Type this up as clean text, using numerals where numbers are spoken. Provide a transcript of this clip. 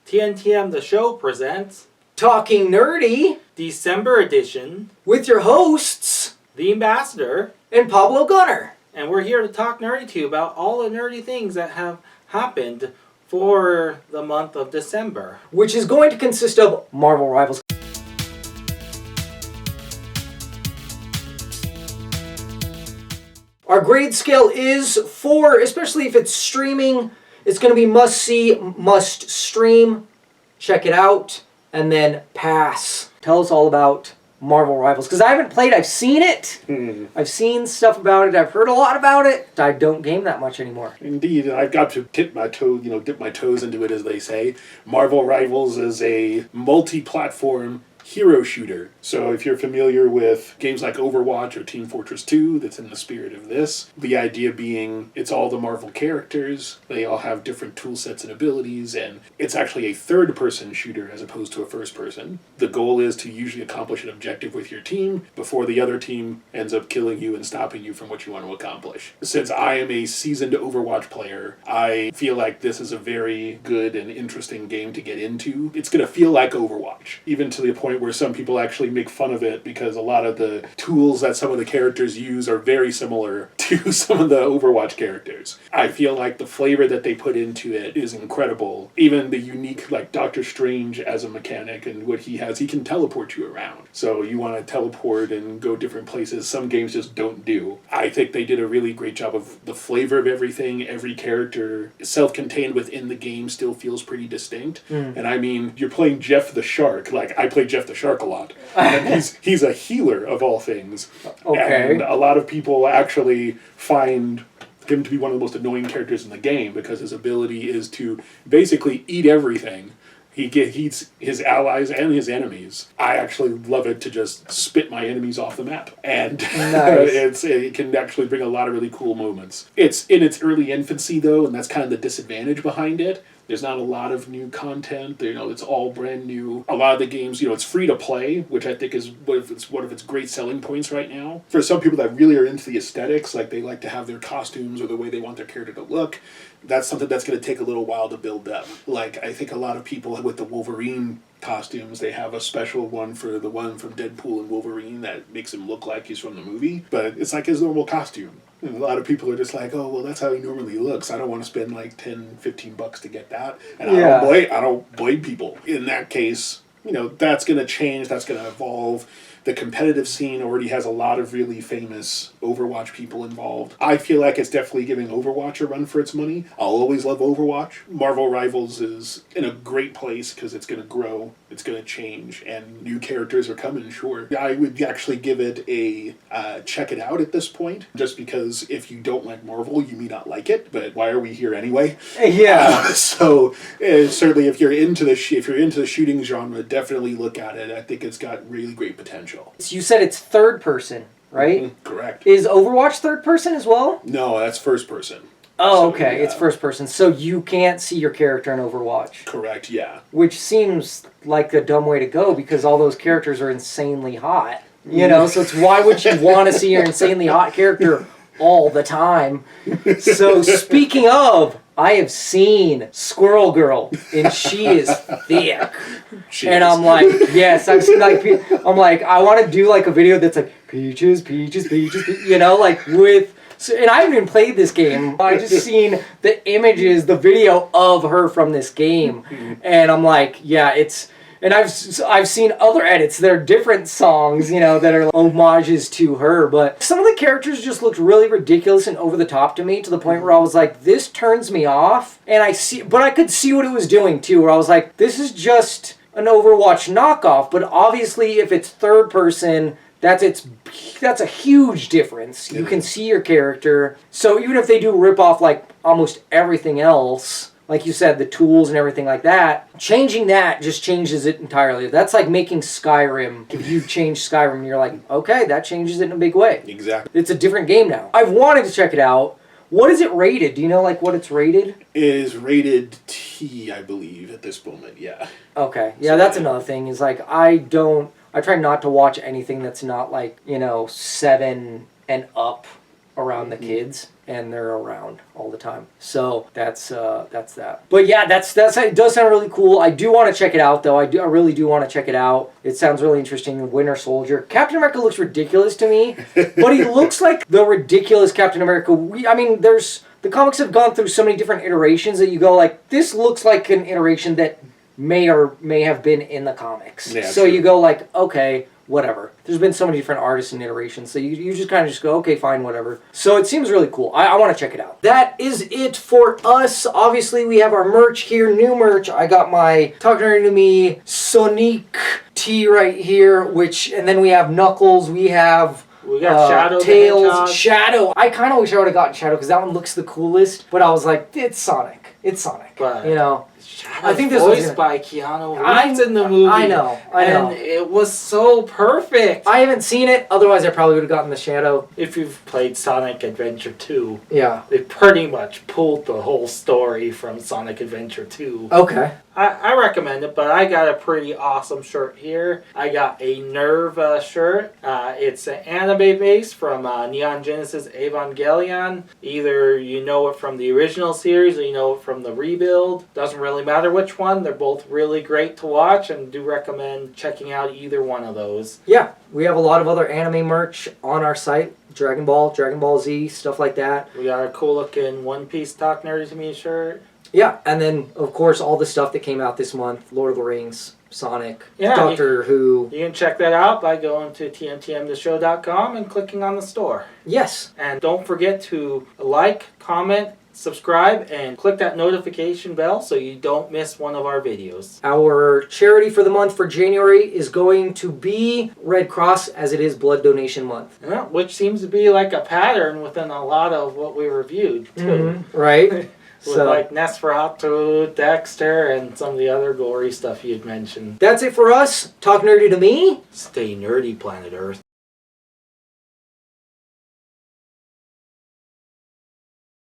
TNTMTheShow presents Talking Nerdy December edition with your hosts, The Ambassador and Pablo Gunner. And we're here to talk nerdy to you about all the nerdy things that have happened for the month of December. Which is going to consist of Marvel Rivals. Our grade scale is 4, especially if it's streaming. It's going to be must see, must stream. Check it out, and then pass. Tell us all about Marvel Rivals, because I haven't played. I've seen it. I've seen stuff about it. I've heard a lot about it. I don't game that much anymore. Indeed, I've got to dip my toes into it, as they say. Marvel Rivals is a multi-platform hero shooter. So if you're familiar with games like Overwatch or Team Fortress 2, that's in the spirit of this. The idea being it's all the Marvel characters. They all have different tool sets and abilities, and it's actually a third-person shooter as opposed to a first-person. The goal is to usually accomplish an objective with your team before the other team ends up killing you and stopping you from what you want to accomplish. Since I am a seasoned Overwatch player, I feel like this is a very good and interesting game to get into. It's going to feel like Overwatch, even to the point where some people actually make fun of it because a lot of the tools that some of the characters use are very similar to some of the Overwatch characters. I feel like the flavor that they put into it is incredible. Even the unique, like Doctor Strange as a mechanic and what he has, he can teleport you around. So you want to teleport and go different places. Some games just don't do. I think they did a really great job of the flavor of everything. Every character, self-contained within the game, still feels pretty distinct. And I mean, you're playing Jeff the Shark. Like, I play Jeff the Shark a lot. And he's a healer of all things. Okay. And a lot of people actually find him to be one of the most annoying characters in the game because his ability is to basically eat everything. He eats his allies and his enemies. I actually love it to just spit my enemies off the map. And nice. it can actually bring a lot of really cool moments. It's in its early infancy, though, and that's kind of the disadvantage behind it. There's not a lot of new content. It's all brand new. A lot of the games, it's free to play, which I think is one of its great selling points right now. For some people that really are into the aesthetics, like they like to have their costumes or the way they want their character to look, that's something that's going to take a little while to build up. Like, I think a lot of people with the Wolverine costumes, they have a special one for the one from Deadpool and Wolverine that makes him look like he's from the movie, but it's like his normal costume. And a lot of people are just like, oh, well, that's how he normally looks. I don't want to spend like $10-$15 to get that. And I don't blame people. In that case, that's going to change. That's going to evolve. The competitive scene already has a lot of really famous Overwatch people involved. I feel like it's definitely giving Overwatch a run for its money. I'll always love Overwatch. Marvel Rivals is in a great place because it's going to grow, it's going to change, and new characters are coming, sure. I would actually give it a check it out at this point, just because if you don't like Marvel, you may not like it, but why are we here anyway? Yeah. Certainly if you're into the shooting genre, definitely look at it. I think it's got really great potential. You said it's third person, right? Mm-hmm, correct. Is Overwatch third person as well? No, that's first person. Oh, okay. Yeah. It's first person. So you can't see your character in Overwatch. Correct, yeah. Which seems like a dumb way to go because all those characters are insanely hot. So it's why would you want to see your insanely hot character all the time? So speaking of, I have seen Squirrel Girl, and she is thick. I'm like, yes, I've seen I'm like, I want to do like a video that's like peaches, peaches, peaches, with. And I haven't even played this game. I just seen the images, the video of her from this game, and I'm like, yeah, it's. And I've seen other edits. There are different songs, that are homages to her. But some of the characters just looked really ridiculous and over the top to me, to the point where I was like, this turns me off. And I could see what it was doing too, where I was like, this is just an Overwatch knockoff. But obviously, if it's third person, that's a huge difference. You can see your character. So even if they do rip off like almost everything else, like you said, the tools and everything like that, changing that just changes it entirely. That's like making Skyrim. If you change Skyrim, you're like, okay, that changes it in a big way. Exactly. It's a different game now. I've wanted to check it out. What is it rated? Do you know what it's rated? It is rated T, I believe, at this moment, yeah. Okay. Yeah, that's another thing, is like, I try not to watch anything that's not like, 7 and up around the kids. and they're around all the time. So that's that. But yeah, it does sound really cool. I do want to check it out though. I really do want to check it out. It sounds really interesting. Winter Soldier. Captain America looks ridiculous to me, but he looks like the ridiculous Captain America. The comics have gone through so many different iterations that you go like, this looks like an iteration that may or may have been in the comics. Yeah, so true. you go like, okay, whatever. There's been so many different artists and iterations, so you just kind of just go, okay, fine, whatever. So it seems really cool. I want to check it out. That is it for us. Obviously, we have our merch here, new merch. I got my Talk Nerdy to Me Sonic tee right here, and then we have Knuckles, we have... We got Shadow, Tails, Shadow. I kind of wish I would have gotten Shadow because that one looks the coolest. But I was like, it's Sonic. It's Sonic. But you know, I think this was voiced by Keanu Reeves in the movie. I know. And it was so perfect. I haven't seen it. Otherwise, I probably would have gotten the Shadow. If you've played Sonic Adventure 2, yeah, they pretty much pulled the whole story from Sonic Adventure 2. Okay. I recommend it, but I got a pretty awesome shirt here. I got a Nerve shirt. It's an anime base from Neon Genesis Evangelion. Either you know it from the original series or you know it from the rebuild. Doesn't really matter which one. They're both really great to watch and do recommend checking out either one of those. Yeah, we have a lot of other anime merch on our site. Dragon Ball Z, stuff like that. We got a cool looking One Piece Talk Nerdy to Me shirt. Yeah, and then, of course, all the stuff that came out this month. Lord of the Rings, Sonic, Doctor Who. You can check that out by going to TNTMTheShow.com and clicking on the store. Yes. And don't forget to like, comment, subscribe, and click that notification bell so you don't miss one of our videos. Our charity for the month for January is going to be Red Cross, as it is Blood Donation Month. Yeah, which seems to be like a pattern within a lot of what we reviewed, too. Mm-hmm. Right? With like Nosferatu, Dexter, and some of the other gory stuff you'd mentioned. That's it for us. Talk Nerdy to Me. Stay nerdy, planet Earth.